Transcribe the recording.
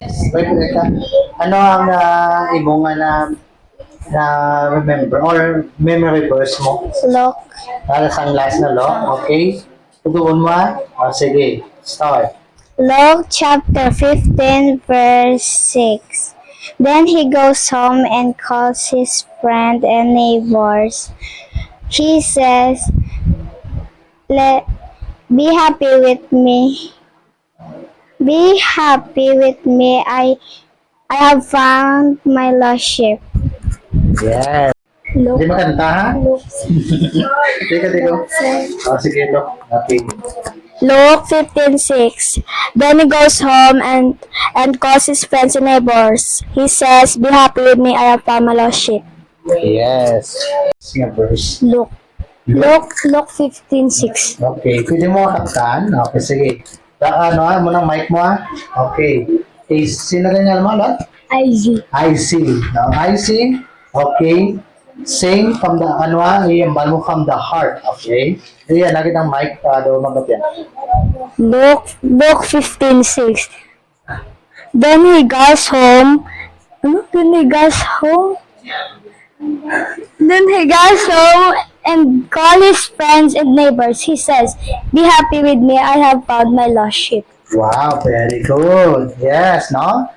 Wait, teka. Ano ang imong na remember or memory verse mo? Luke, Para sa last na lo, okay? Tutuon mo sige, start. Luke chapter 15 verse 6. Then he goes home and calls his friends and neighbors. He says, be happy with me. Be happy with me. I have found my lost sheep. Yes. Luke, Hindi makanta ha? Luke, Teka. Sige, lo. Okay. Luke 15:6. Then he goes home and calls his friends and neighbors. He says, be happy with me. I have found my lost sheep. Yes. Nga verse. Luke 15:6. Okay. Pwede mo kaktaan? Okay, sige. Mo ng mic mo Okay. Sino ganyan mo, Lot? Isaac. I see. Now, I see. Okay. Sing from the, iambal mo from the heart. Okay. Ayan, nakit ang mic, daw magat yan. Luke 15:6. Then he goes home. Then he goes home and call his friends and neighbors. He says, be happy with me. I have found my lost sheep. Wow, very good. Yes, no?